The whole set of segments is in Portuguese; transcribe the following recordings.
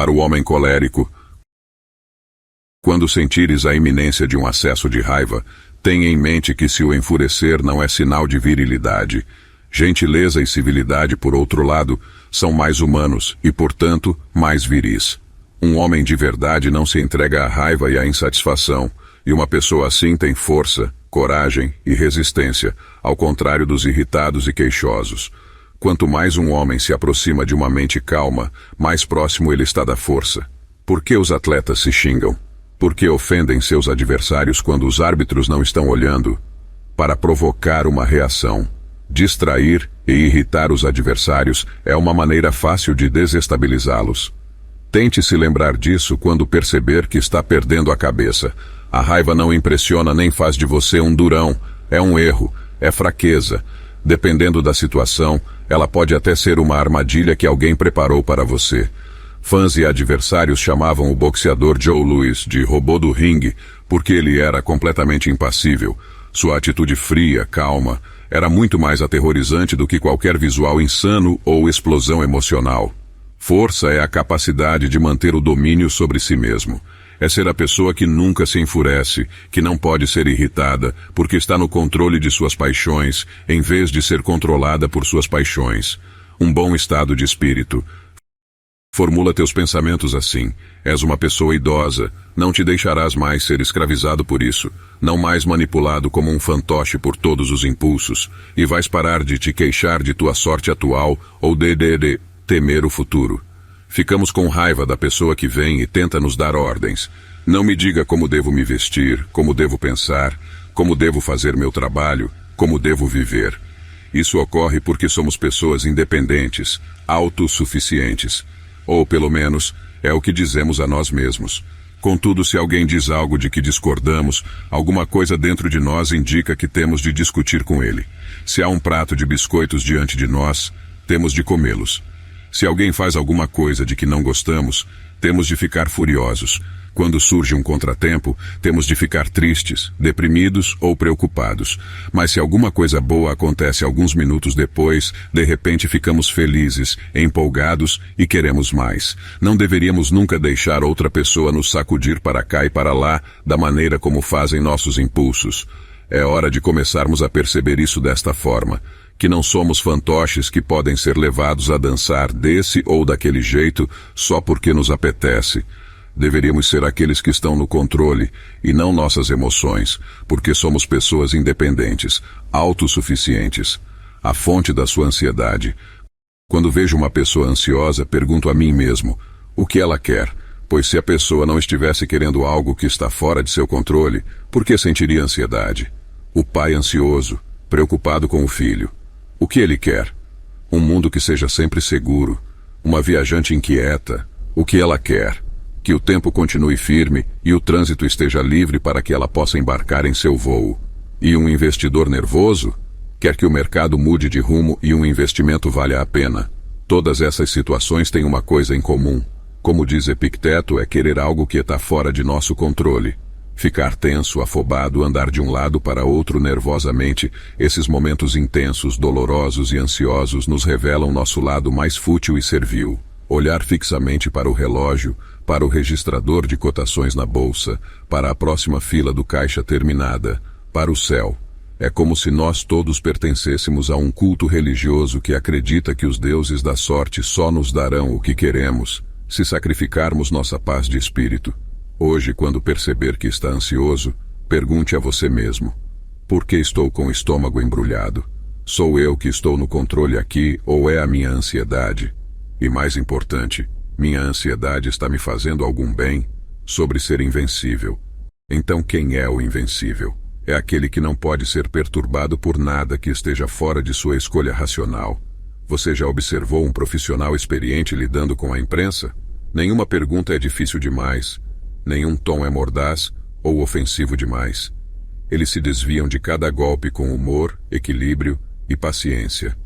Para o homem colérico, quando sentires a iminência de um acesso de raiva, tenha em mente que se o enfurecer não é sinal de virilidade. Gentileza e civilidade, por outro lado, são mais humanos e, portanto, mais viris. Um homem de verdade não se entrega à raiva e à insatisfação, e uma pessoa assim tem força, coragem e resistência, ao contrário dos irritados e queixosos. Quanto mais um homem se aproxima de uma mente calma, mais próximo ele está da força. Por que os atletas se xingam? Por que ofendem seus adversários quando os árbitros não estão olhando? Para provocar uma reação. Distrair e irritar os adversários é uma maneira fácil de desestabilizá-los. Tente se lembrar disso quando perceber que está perdendo a cabeça. A raiva não impressiona nem faz de você um durão. É um erro, é fraqueza. Dependendo da situação, ela pode até ser uma armadilha que alguém preparou para você. Fãs e adversários chamavam o boxeador Joe Louis de robô do ringue porque ele era completamente impassível. Sua atitude fria, calma, era muito mais aterrorizante do que qualquer visual insano ou explosão emocional. Força é a capacidade de manter o domínio sobre si mesmo. É ser a pessoa que nunca se enfurece, que não pode ser irritada, porque está no controle de suas paixões, em vez de ser controlada por suas paixões. Um bom estado de espírito. Formula teus pensamentos assim. És uma pessoa idosa, não te deixarás mais ser escravizado por isso, não mais manipulado como um fantoche por todos os impulsos, e vais parar de te queixar de tua sorte atual ou de temer o futuro. Ficamos com raiva da pessoa que vem e tenta nos dar ordens. Não me diga como devo me vestir, como devo pensar, como devo fazer meu trabalho, como devo viver. Isso ocorre porque somos pessoas independentes, autossuficientes. Ou, pelo menos, é o que dizemos a nós mesmos. Contudo, se alguém diz algo de que discordamos, alguma coisa dentro de nós indica que temos de discutir com ele. Se há um prato de biscoitos diante de nós, temos de comê-los. Se alguém faz alguma coisa de que não gostamos, temos de ficar furiosos. Quando surge um contratempo, temos de ficar tristes, deprimidos ou preocupados. Mas se alguma coisa boa acontece alguns minutos depois, de repente ficamos felizes, empolgados e queremos mais. Não deveríamos nunca deixar outra pessoa nos sacudir para cá e para lá, da maneira como fazem nossos impulsos. É hora de começarmos a perceber isso desta forma. Que não somos fantoches que podem ser levados a dançar desse ou daquele jeito só porque nos apetece. Deveríamos ser aqueles que estão no controle e não nossas emoções, porque somos pessoas independentes, autossuficientes. A fonte da sua ansiedade. Quando vejo uma pessoa ansiosa, pergunto a mim mesmo, o que ela quer? Pois se a pessoa não estivesse querendo algo que está fora de seu controle, por que sentiria ansiedade? O pai ansioso, preocupado com o filho. O que ele quer? Um mundo que seja sempre seguro. Uma viajante inquieta. O que ela quer? Que o tempo continue firme e o trânsito esteja livre para que ela possa embarcar em seu voo. E um investidor nervoso? Quer que o mercado mude de rumo e um investimento valha a pena. Todas essas situações têm uma coisa em comum. Como diz Epicteto, é querer algo que está fora de nosso controle. Ficar tenso, afobado, andar de um lado para outro nervosamente, esses momentos intensos, dolorosos e ansiosos nos revelam nosso lado mais fútil e servil. Olhar fixamente para o relógio, para o registrador de cotações na bolsa, para a próxima fila do caixa terminada, para o céu. É como se nós todos pertencêssemos a um culto religioso que acredita que os deuses da sorte só nos darão o que queremos, se sacrificarmos nossa paz de espírito. Hoje, quando perceber que está ansioso, pergunte a você mesmo: por que estou com o estômago embrulhado? Sou eu que estou no controle aqui ou é a minha ansiedade? E mais importante, minha ansiedade está me fazendo algum bem? Sobre ser invencível. Então quem é o invencível? É aquele que não pode ser perturbado por nada que esteja fora de sua escolha racional. Você já observou um profissional experiente lidando com a imprensa? Nenhuma pergunta é difícil demais. Nenhum tom é mordaz ou ofensivo demais. Eles se desviam de cada golpe com humor, equilíbrio e paciência.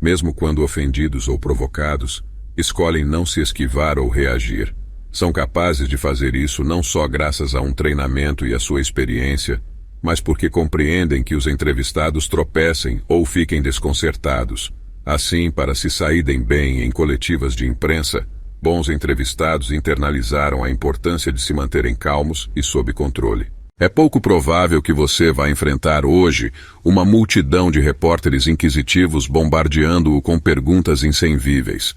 Mesmo quando ofendidos ou provocados, escolhem não se esquivar ou reagir. São capazes de fazer isso não só graças a um treinamento e à sua experiência, mas porque compreendem que os entrevistados tropecem ou fiquem desconcertados. Assim, para se saírem bem em coletivas de imprensa, Bons entrevistados internalizaram a importância de se manterem calmos e sob controle. É pouco provável que você vá enfrentar hoje uma multidão de repórteres inquisitivos bombardeando-o com perguntas insensíveis.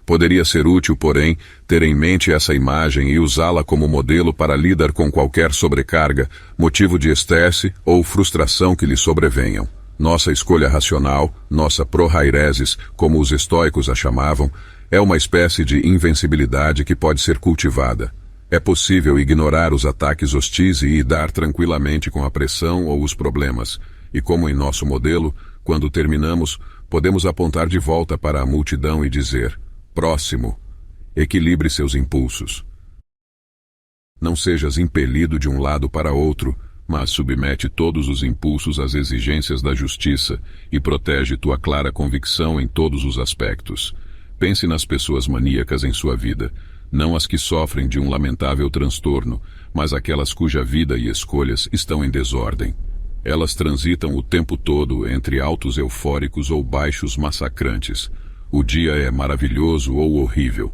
Poderia ser útil, porém, ter em mente essa imagem e usá-la como modelo para lidar com qualquer sobrecarga, motivo de estresse ou frustração que lhe sobrevenham. Nossa escolha racional, nossa prohairesis, como os estoicos a chamavam, é uma espécie de invencibilidade que pode ser cultivada. É possível ignorar os ataques hostis e lidar tranquilamente com a pressão ou os problemas. E como em nosso modelo, quando terminamos, podemos apontar de volta para a multidão e dizer: próximo, equilibre seus impulsos. Não sejas impelido de um lado para outro, mas submete todos os impulsos às exigências da justiça e protege tua clara convicção em todos os aspectos. Pense nas pessoas maníacas em sua vida, não as que sofrem de um lamentável transtorno, mas aquelas cuja vida e escolhas estão em desordem. Elas transitam o tempo todo entre altos eufóricos ou baixos massacrantes. O dia é maravilhoso ou horrível.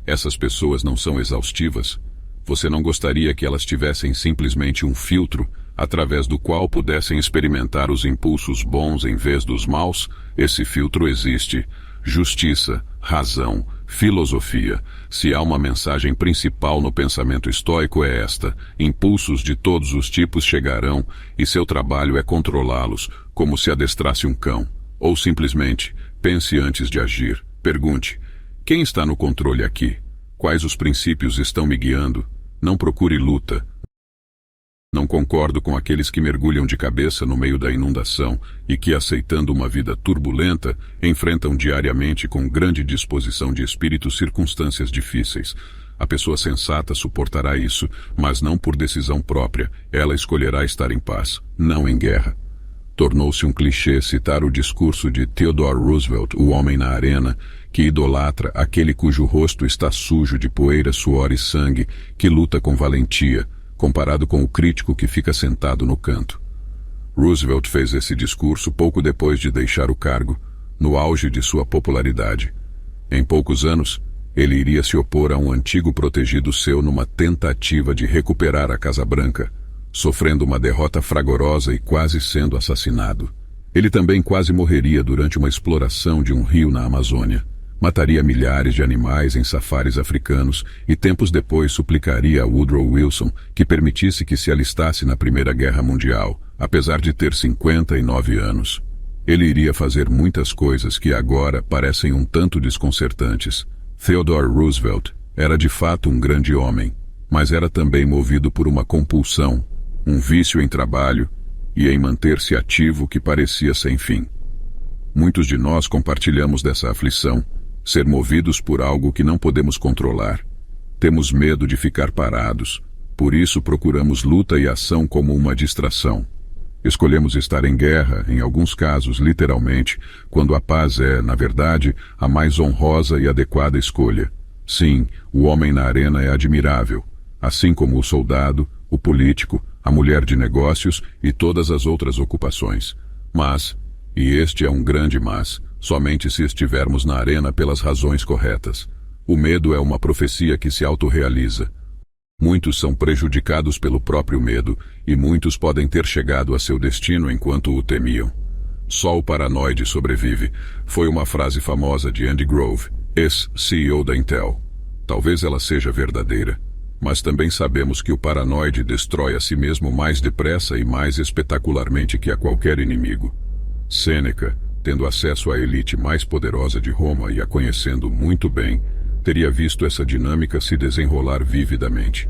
Essas pessoas não são exaustivas. Você não gostaria que elas tivessem simplesmente um filtro, através do qual pudessem experimentar os impulsos bons em vez dos maus? Esse filtro existe. Justiça, razão, filosofia. Se há uma mensagem principal no pensamento estoico é esta: impulsos de todos os tipos chegarão e seu trabalho é controlá-los, como se adestrasse um cão. Ou simplesmente, pense antes de agir. Pergunte: quem está no controle aqui? Quais os princípios estão me guiando? Não procure luta. Não concordo com aqueles que mergulham de cabeça no meio da inundação e que, aceitando uma vida turbulenta, enfrentam diariamente com grande disposição de espírito circunstâncias difíceis. A pessoa sensata suportará isso, mas não por decisão própria. Ela escolherá estar em paz, não em guerra. Tornou-se um clichê citar o discurso de Theodore Roosevelt, o homem na arena, que idolatra aquele cujo rosto está sujo de poeira, suor e sangue, que luta com valentia, comparado com o crítico que fica sentado no canto. Roosevelt fez esse discurso pouco depois de deixar o cargo, no auge de sua popularidade. Em poucos anos, ele iria se opor a um antigo protegido seu numa tentativa de recuperar a Casa Branca, sofrendo uma derrota fragorosa e quase sendo assassinado. Ele também quase morreria durante uma exploração de um rio na Amazônia. Mataria milhares de animais em safaris africanos e tempos depois suplicaria a Woodrow Wilson que permitisse que se alistasse na Primeira Guerra Mundial, apesar de ter 59 anos. Ele iria fazer muitas coisas que agora parecem um tanto desconcertantes. Theodore Roosevelt era de fato um grande homem, mas era também movido por uma compulsão, um vício em trabalho e em manter-se ativo que parecia sem fim. Muitos de nós compartilhamos dessa aflição, ser movidos por algo que não podemos controlar. Temos medo de ficar parados, por isso procuramos luta e ação como uma distração. Escolhemos estar em guerra, em alguns casos literalmente, quando a paz é, na verdade, a mais honrosa e adequada escolha. Sim, o homem na arena é admirável, assim como o soldado, o político, a mulher de negócios e todas as outras ocupações. Mas, e este é um grande mas, somente se estivermos na arena pelas razões corretas. O medo é uma profecia que se autorrealiza. Muitos são prejudicados pelo próprio medo, e muitos podem ter chegado a seu destino enquanto o temiam. Só o paranoide sobrevive, foi uma frase famosa de Andy Grove, ex-CEO da Intel. Talvez ela seja verdadeira, mas também sabemos que o paranoide destrói a si mesmo mais depressa e mais espetacularmente que a qualquer inimigo. Sêneca, tendo acesso à elite mais poderosa de Roma e a conhecendo muito bem, teria visto essa dinâmica se desenrolar vividamente.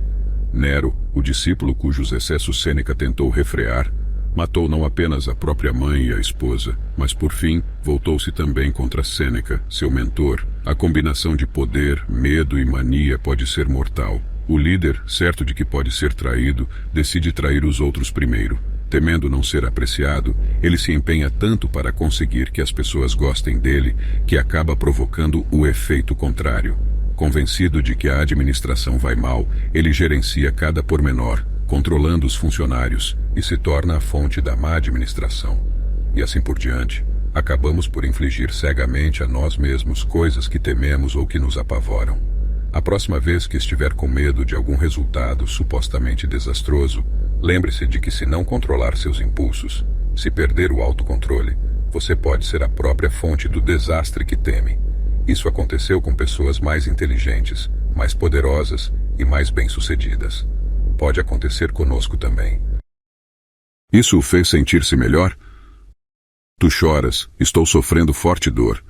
Nero, o discípulo cujos excessos Sêneca tentou refrear, matou não apenas a própria mãe e a esposa, mas por fim voltou-se também contra Sêneca, seu mentor. A combinação de poder, medo e mania pode ser mortal. O líder, certo de que pode ser traído, decide trair os outros primeiro. Temendo não ser apreciado, ele se empenha tanto para conseguir que as pessoas gostem dele, que acaba provocando o efeito contrário. Convencido de que a administração vai mal, ele gerencia cada pormenor, controlando os funcionários, e se torna a fonte da má administração. E assim por diante, acabamos por infligir cegamente a nós mesmos coisas que tememos ou que nos apavoram. A próxima vez que estiver com medo de algum resultado supostamente desastroso, lembre-se de que se não controlar seus impulsos, se perder o autocontrole, você pode ser a própria fonte do desastre que teme. Isso aconteceu com pessoas mais inteligentes, mais poderosas e mais bem-sucedidas. Pode acontecer conosco também. Isso o fez sentir-se melhor? Tu choras, estou sofrendo forte dor.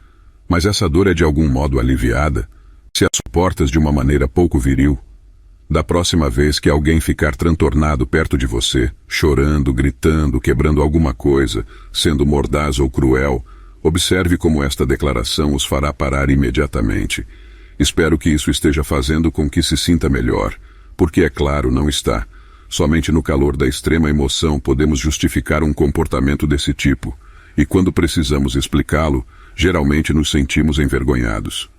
Mas essa dor é de algum modo aliviada, se a suportas de uma maneira pouco viril. Da próxima vez que alguém ficar transtornado perto de você, chorando, gritando, quebrando alguma coisa, sendo mordaz ou cruel, observe como esta declaração os fará parar imediatamente. Espero que isso esteja fazendo com que se sinta melhor, porque é claro, não está. Somente no calor da extrema emoção podemos justificar um comportamento desse tipo, e quando precisamos explicá-lo, geralmente nos sentimos envergonhados.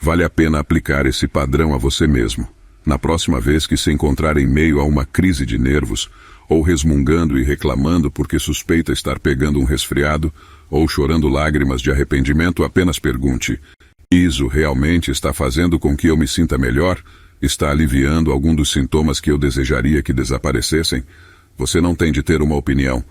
Vale a pena aplicar esse padrão a você mesmo. Na próxima vez que se encontrar em meio a uma crise de nervos, ou resmungando e reclamando porque suspeita estar pegando um resfriado, ou chorando lágrimas de arrependimento, apenas pergunte: isso realmente está fazendo com que eu me sinta melhor? Está aliviando algum dos sintomas que eu desejaria que desaparecessem? Você não tem de ter uma opinião.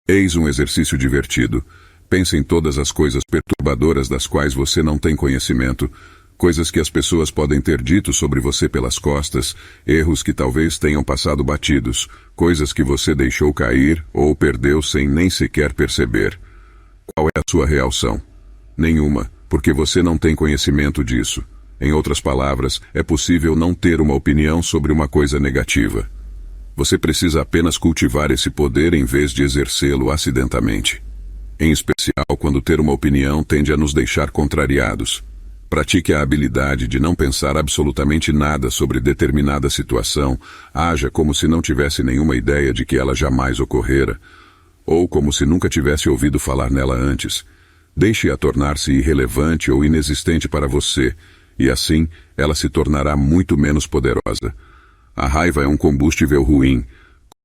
Eis um exercício divertido. Pense em todas as coisas perturbadoras das quais você não tem conhecimento, coisas que as pessoas podem ter dito sobre você pelas costas, erros que talvez tenham passado batidos, coisas que você deixou cair ou perdeu sem nem sequer perceber. Qual é a sua reação? Nenhuma, porque você não tem conhecimento disso. Em outras palavras, é possível não ter uma opinião sobre uma coisa negativa. Você precisa apenas cultivar esse poder em vez de exercê-lo acidentalmente. Em especial quando ter uma opinião tende a nos deixar contrariados. Pratique a habilidade de não pensar absolutamente nada sobre determinada situação, haja como se não tivesse nenhuma ideia de que ela jamais ocorrera, ou como se nunca tivesse ouvido falar nela antes. Deixe-a tornar-se irrelevante ou inexistente para você, e assim ela se tornará muito menos poderosa. A raiva é um combustível ruim.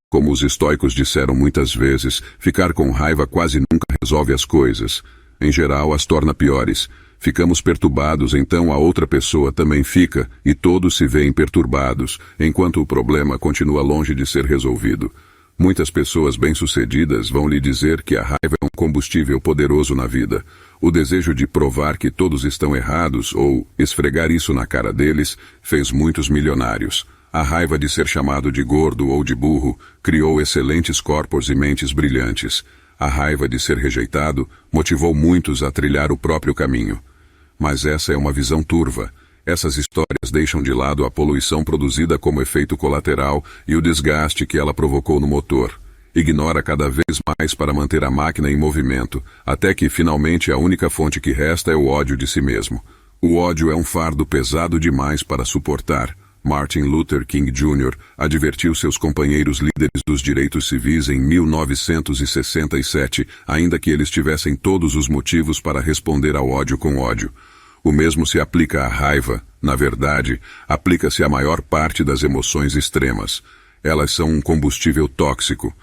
Como os estoicos disseram muitas vezes, ficar com raiva quase nunca resolve as coisas. Em geral, as torna piores. Ficamos perturbados, então a outra pessoa também fica, e todos se veem perturbados, enquanto o problema continua longe de ser resolvido. Muitas pessoas bem-sucedidas vão lhe dizer que a raiva é um combustível poderoso na vida. O desejo de provar que todos estão errados, ou esfregar isso na cara deles, fez muitos milionários. A raiva de ser chamado de gordo ou de burro criou excelentes corpos e mentes brilhantes. A raiva de ser rejeitado motivou muitos a trilhar o próprio caminho. Mas essa é uma visão turva. Essas histórias deixam de lado a poluição produzida como efeito colateral e o desgaste que ela provocou no motor. Ignora cada vez mais para manter a máquina em movimento, até que finalmente a única fonte que resta é o ódio de si mesmo. O ódio é um fardo pesado demais para suportar. Martin Luther King Jr. advertiu seus companheiros líderes dos direitos civis em 1967, ainda que eles tivessem todos os motivos para responder ao ódio com ódio. O mesmo se aplica à raiva. Na verdade, aplica-se à maior parte das emoções extremas. Elas são um combustível tóxico.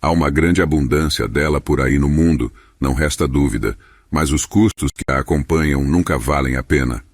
Há uma grande abundância dela por aí no mundo, não resta dúvida, mas os custos que a acompanham nunca valem a pena.